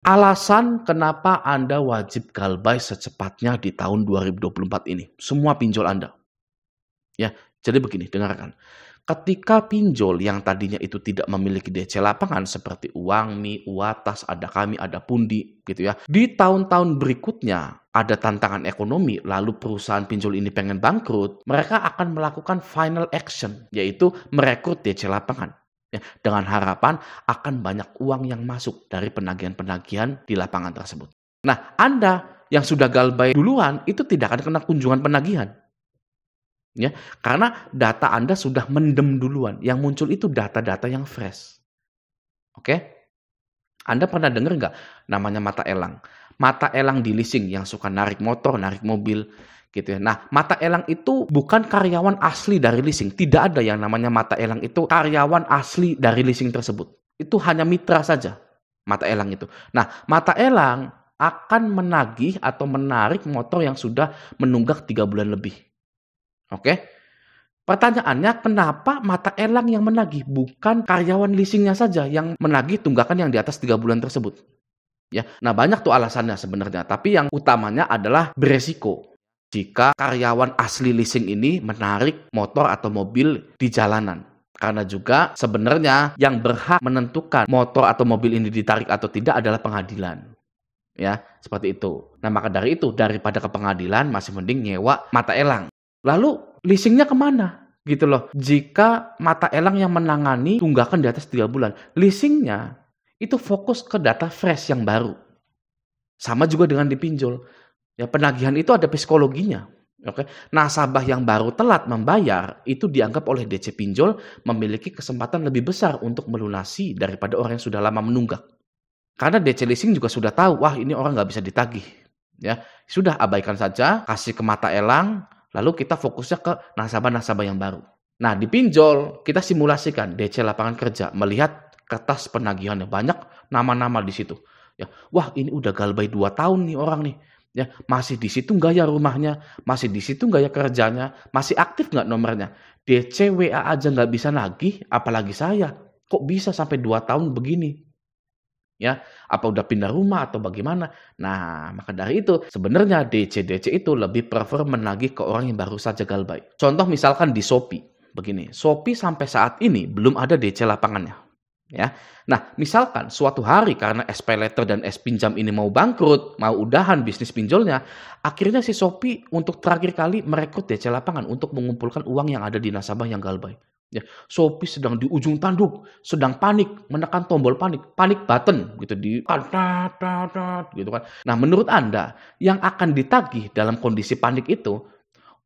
Alasan kenapa Anda wajib galbay secepatnya di tahun 2024 ini, semua pinjol Anda. Ya, jadi begini, dengarkan. Ketika pinjol yang tadinya itu tidak memiliki DC lapangan seperti Uangmi, Uatas, Ada Kami, Ada Pundi gitu ya. Di tahun-tahun berikutnya ada tantangan ekonomi, lalu perusahaan pinjol ini pengen bangkrut, mereka akan melakukan final action, yaitu merekrut DC lapangan. Ya, dengan harapan akan banyak uang yang masuk dari penagihan-penagihan di lapangan tersebut. Nah, Anda yang sudah galbay duluan itu tidak akan kena kunjungan penagihan. Ya, karena data Anda sudah mendem duluan. Yang muncul itu data-data yang fresh. Oke? Anda pernah dengar nggak namanya mata elang? Mata elang di leasing yang suka narik motor, narik mobil, gitu ya. Nah, mata elang itu bukan karyawan asli dari leasing. Tidak ada yang namanya mata elang itu karyawan asli dari leasing tersebut. Itu hanya mitra saja, mata elang itu. Nah, mata elang akan menagih atau menarik motor yang sudah menunggak 3 bulan lebih. Oke? Pertanyaannya, kenapa mata elang yang menagih, bukan karyawan leasingnya saja yang menagih tunggakan yang di atas 3 bulan tersebut? Ya, nah banyak tuh alasannya sebenarnya, tapi yang utamanya adalah beresiko. Jika karyawan asli leasing ini menarik motor atau mobil di jalanan. Karena juga sebenarnya yang berhak menentukan motor atau mobil ini ditarik atau tidak adalah pengadilan. Ya, seperti itu. Nah, maka dari itu, daripada ke pengadilan, masih mending nyewa mata elang. Lalu leasingnya kemana? Gitu loh. Jika mata elang yang menangani tunggakan di atas 3 bulan, leasingnya itu fokus ke data fresh yang baru. Sama juga dengan dipinjol. Ya, penagihan itu ada psikologinya. Oke. Nasabah yang baru telat membayar itu dianggap oleh DC pinjol memiliki kesempatan lebih besar untuk melunasi daripada orang yang sudah lama menunggak. Karena DC leasing juga sudah tahu, wah ini orang nggak bisa ditagih. Ya, sudah abaikan saja, kasih ke mata elang, lalu kita fokusnya ke nasabah-nasabah yang baru. Nah, di pinjol, kita simulasikan DC lapangan kerja, melihat kertas penagihannya. Banyak nama-nama di situ. Ya, wah ini udah galbay 2 tahun nih orang nih. Ya, masih di situ nggak ya rumahnya? Masih di situ nggak ya kerjanya? Masih aktif nggak nomornya? DC WA aja nggak bisa nagih, apalagi saya. Kok bisa sampai 2 tahun begini? Ya, apa udah pindah rumah atau bagaimana? Nah, maka dari itu sebenarnya DC itu lebih prefer menagih ke orang yang baru saja galbay. Contoh misalkan di Shopee, begini. Shopee sampai saat ini belum ada DC lapangannya. Ya. Nah, misalkan suatu hari karena SPayLater dan S-Pinjam ini mau bangkrut, mau udahan bisnis pinjolnya, akhirnya si Shopee untuk terakhir kali merekrut DC lapangan untuk mengumpulkan uang yang ada di nasabah yang galbay. Ya, Shopee sedang di ujung tanduk, sedang panik, menekan tombol panik button gitu gitu kan. Nah, menurut Anda yang akan ditagih dalam kondisi panik itu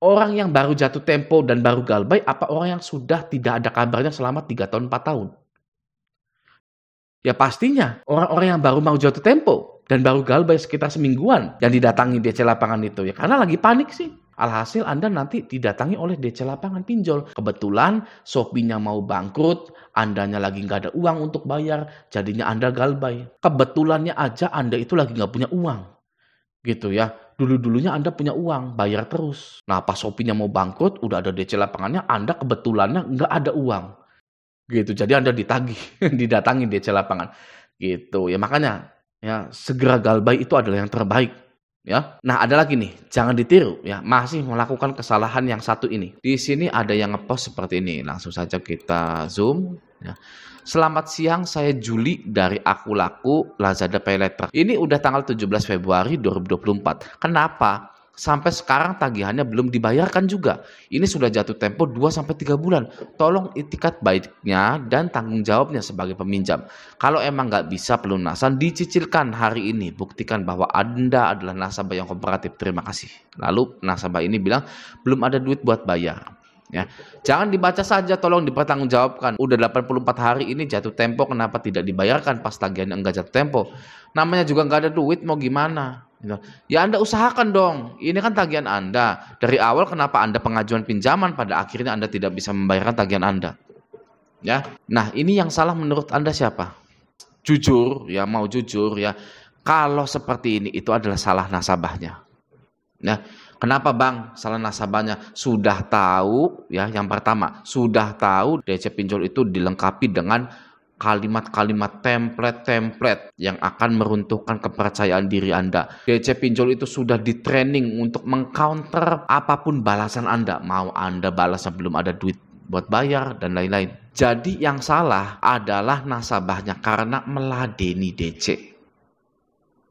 orang yang baru jatuh tempo dan baru galbay apa orang yang sudah tidak ada kabarnya selama 3 tahun 4 tahun? Ya pastinya orang-orang yang baru mau jatuh tempo dan baru galbay sekitar semingguan yang didatangi DC lapangan itu ya karena lagi panik sih. Alhasil Anda nanti didatangi oleh DC lapangan pinjol. Kebetulan Shopee-nya mau bangkrut, Andanya lagi nggak ada uang untuk bayar, jadinya Anda galbay. Kebetulannya aja Anda itu lagi nggak punya uang. Gitu ya. Dulu-dulunya Anda punya uang, bayar terus. Nah pas Shopee-nya mau bangkrut, udah ada DC lapangannya, Anda kebetulannya nggak ada uang. Gitu, jadi Anda ditagih, didatangi DC lapangan. Gitu, ya makanya ya segera galbay itu adalah yang terbaik. Ya. Nah, ada lagi nih, jangan ditiru ya, masih melakukan kesalahan yang satu ini. Di sini ada yang ngepost seperti ini. Langsung saja kita zoom ya. Selamat siang, saya Juli dari Aku Laku Lazada PayLater. Ini udah tanggal 17 Februari 2024. Kenapa? Sampai sekarang tagihannya belum dibayarkan juga. Ini sudah jatuh tempo 2-3 bulan. Tolong itikat baiknya dan tanggung jawabnya sebagai peminjam. Kalau emang nggak bisa pelunasan, dicicilkan hari ini. Buktikan bahwa Anda adalah nasabah yang kooperatif. Terima kasih. Lalu nasabah ini bilang, belum ada duit buat bayar. Ya, jangan dibaca saja, tolong dipertanggungjawabkan. Udah 84 hari ini jatuh tempo, kenapa tidak dibayarkan pas tagihannya enggak jatuh tempo? Namanya juga nggak ada duit, mau gimana? Ya Anda usahakan dong, ini kan tagihan Anda. Dari awal kenapa Anda pengajuan pinjaman, pada akhirnya Anda tidak bisa membayarkan tagihan Anda? Ya, nah ini yang salah menurut Anda siapa? Jujur, ya mau jujur ya. Kalau seperti ini itu adalah salah nasabahnya. Ya, kenapa Bang salah nasabahnya? Sudah tahu ya, yang pertama sudah tahu DC pinjol itu dilengkapi dengan kalimat-kalimat template-template yang akan meruntuhkan kepercayaan diri Anda. DC pinjol itu sudah di-training untuk mengcounter apapun balasan Anda. Mau Anda balas sebelum ada duit buat bayar dan lain-lain. Jadi yang salah adalah nasabahnya karena meladeni DC.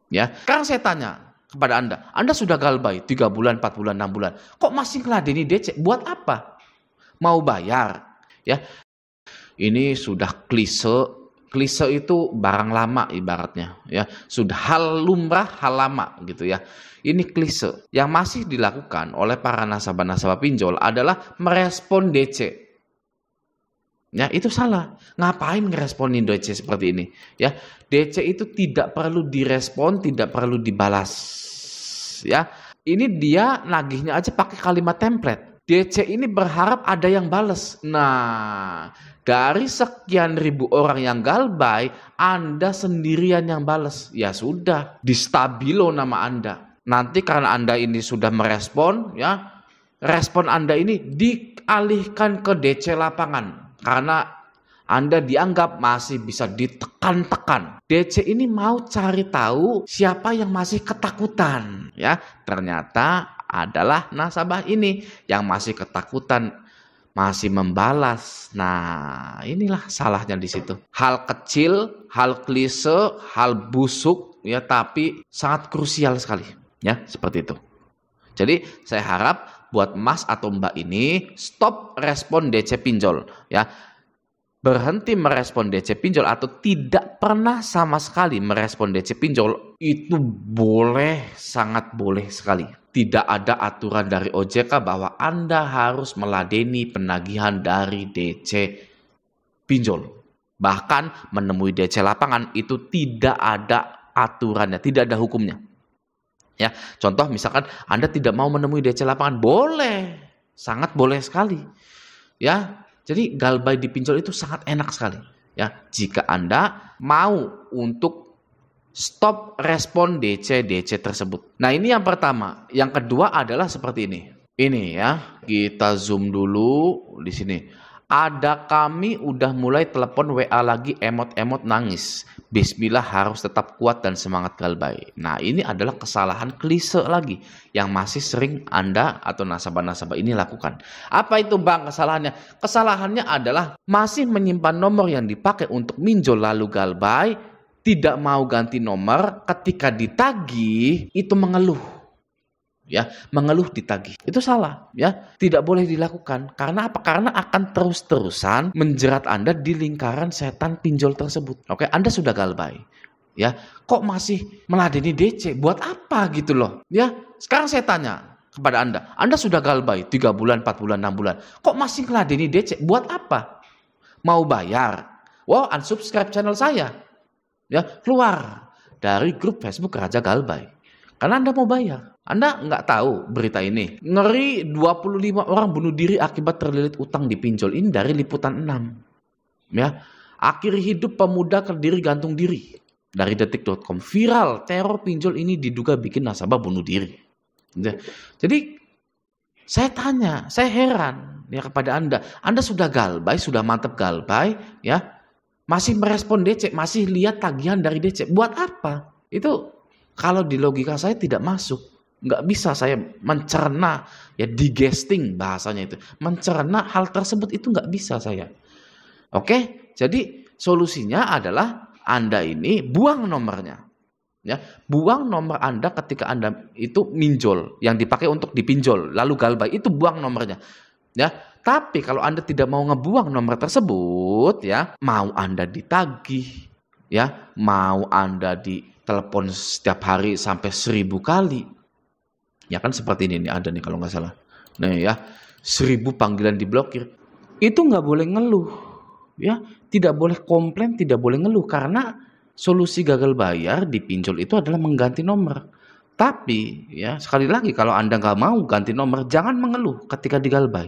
Ya, sekarang saya tanya kepada Anda sudah galbay 3 bulan, 4 bulan, 6 bulan. Kok masih meladeni DC? Buat apa? Mau bayar? Ya. Ini sudah klise. Klise itu barang lama ibaratnya, ya. Sudah hal lumrah, hal lama gitu ya. Ini klise. Yang masih dilakukan oleh para nasabah-nasabah pinjol adalah merespon DC. Ya, itu salah. Ngapain ngeresponin DC seperti ini? Ya, DC itu tidak perlu direspon, tidak perlu dibalas. Ya, ini dia nagihnya aja pakai kalimat template. DC ini berharap ada yang bales. Nah, dari sekian ribu orang yang galbay, Anda sendirian yang bales. Ya sudah, di stabilo nama Anda. Nanti karena Anda ini sudah merespon, ya, respon Anda ini dialihkan ke DC lapangan. Karena Anda dianggap masih bisa ditekan-tekan. DC ini mau cari tahu siapa yang masih ketakutan. Ya, ternyata adalah nasabah ini yang masih ketakutan, masih membalas. Nah, inilah salahnya di situ. Hal kecil, hal klise, hal busuk, ya, tapi sangat krusial sekali, ya, seperti itu. Jadi saya harap buat Mas atau Mbak ini stop respon DC pinjol, ya. Berhenti merespon DC pinjol atau tidak pernah sama sekali merespon DC pinjol itu boleh, sangat boleh sekali. Tidak ada aturan dari OJK bahwa Anda harus meladeni penagihan dari DC pinjol. Bahkan menemui DC lapangan itu tidak ada aturannya, tidak ada hukumnya. Ya, contoh misalkan Anda tidak mau menemui DC lapangan, boleh, sangat boleh sekali. Ya. Jadi galbay di pinjol itu sangat enak sekali, ya. Jika Anda mau untuk stop respon DC tersebut. Nah, ini yang pertama. Yang kedua adalah seperti ini. Ini ya, kita zoom dulu di sini. Ada kami udah mulai telepon WA lagi emot-emot nangis. Bismillah harus tetap kuat dan semangat galbay. Nah, ini adalah kesalahan klise lagi yang masih sering Anda atau nasabah-nasabah ini lakukan. Apa itu Bang kesalahannya? Kesalahannya adalah masih menyimpan nomor yang dipakai untuk minjol lalu galbay, tidak mau ganti nomor, ketika ditagih itu mengeluh. Ya, mengeluh ditagih. Itu salah, ya. Tidak boleh dilakukan. Karena apa? Karena akan terus-terusan menjerat Anda di lingkaran setan pinjol tersebut. Oke, Anda sudah galbay. Ya, kok masih meladeni DC? Buat apa gitu loh? Ya, sekarang saya tanya kepada Anda sudah galbay 3 bulan, 4 bulan, 6 bulan. Kok masih meladeni DC? Buat apa? Mau bayar? Wow, unsubscribe channel saya. Ya, keluar dari grup Facebook Raja Galbay. Karena Anda mau bayar. Anda nggak tahu berita ini. Ngeri 25 orang bunuh diri akibat terlilit utang di pinjol. Ini dari Liputan 6. Ya. Akhir hidup pemuda Kediri gantung diri. Dari detik.com. Viral, teror pinjol ini diduga bikin nasabah bunuh diri. Ya. Jadi saya tanya, saya heran ya kepada Anda. Anda sudah galbay, sudah mantap galbay, ya. Masih merespon DC, masih lihat tagihan dari DC. Buat apa? Itu kalau di logika saya tidak masuk. Nggak bisa saya mencerna, ya digesting bahasanya itu. Mencerna hal tersebut itu nggak bisa saya. Oke, jadi solusinya adalah Anda ini buang nomornya. Ya, buang nomor Anda ketika Anda itu minjol, yang dipakai untuk dipinjol, lalu galbay, itu buang nomornya. Ya, tapi kalau Anda tidak mau ngebuang nomor tersebut, ya, mau Anda ditagih, ya, mau Anda ditelepon setiap hari sampai 1000 kali. Ya kan seperti ini ada nih kalau nggak salah. Nah ya, 1000 panggilan diblokir. Itu nggak boleh ngeluh. Ya, tidak boleh komplain, tidak boleh ngeluh. Karena solusi gagal bayar di pinjol itu adalah mengganti nomor. Tapi ya sekali lagi kalau Anda nggak mau ganti nomor, jangan mengeluh ketika digalbay.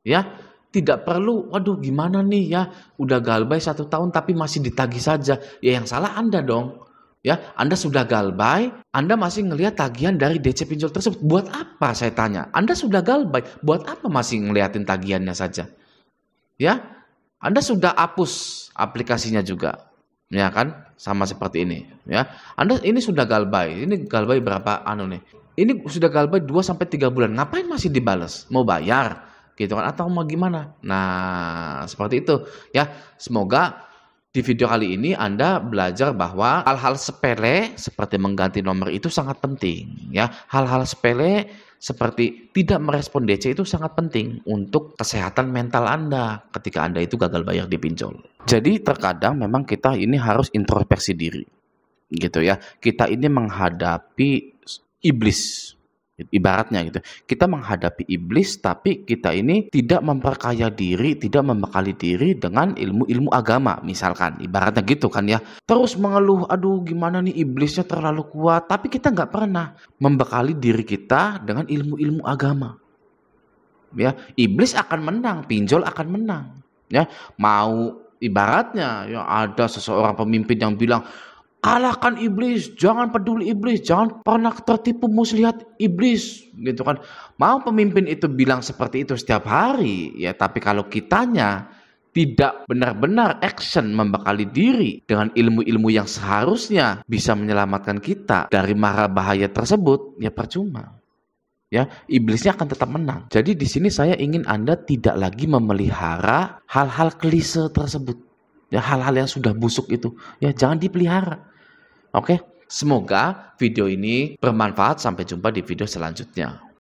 Ya, tidak perlu, waduh gimana nih ya, udah galbay 1 tahun tapi masih ditagih saja. Ya yang salah Anda dong. Ya, Anda sudah galbay, Anda masih ngelihat tagihan dari DC pinjol tersebut. Buat apa saya tanya? Anda sudah galbay, buat apa masih ngeliatin tagihannya saja? Ya, Anda sudah hapus aplikasinya juga, ya kan? Sama seperti ini, ya. Anda ini sudah galbay, ini galbay berapa nih? Ini sudah galbay 2 sampai 3 bulan. Ngapain masih dibales? Mau bayar gitu kan atau mau gimana? Nah, seperti itu ya. Semoga di video kali ini Anda belajar bahwa hal-hal sepele seperti mengganti nomor itu sangat penting ya. Hal-hal sepele seperti tidak merespon DC itu sangat penting untuk kesehatan mental Anda ketika Anda itu gagal bayar di pinjol. Jadi terkadang memang kita ini harus introspeksi diri gitu ya. Kita ini menghadapi iblis. Ibaratnya gitu. Kita menghadapi iblis tapi kita ini tidak memperkaya diri, tidak membekali diri dengan ilmu-ilmu agama misalkan. Ibaratnya gitu kan ya. Terus mengeluh, aduh gimana nih iblisnya terlalu kuat. Tapi kita nggak pernah membekali diri kita dengan ilmu-ilmu agama. Ya, iblis akan menang, pinjol akan menang. Ya, mau ibaratnya ya ada seseorang pemimpin yang bilang, kalahkan iblis, jangan peduli iblis, jangan pernah tertipu muslihat iblis, gitu kan. Mau pemimpin itu bilang seperti itu setiap hari, ya tapi kalau kitanya tidak benar-benar action membekali diri dengan ilmu-ilmu yang seharusnya bisa menyelamatkan kita dari mara bahaya tersebut, ya percuma. Ya, iblisnya akan tetap menang. Jadi di sini saya ingin Anda tidak lagi memelihara hal-hal klise tersebut. Ya, hal-hal yang sudah busuk itu, ya jangan dipelihara. Oke, semoga video ini bermanfaat. Sampai jumpa di video selanjutnya.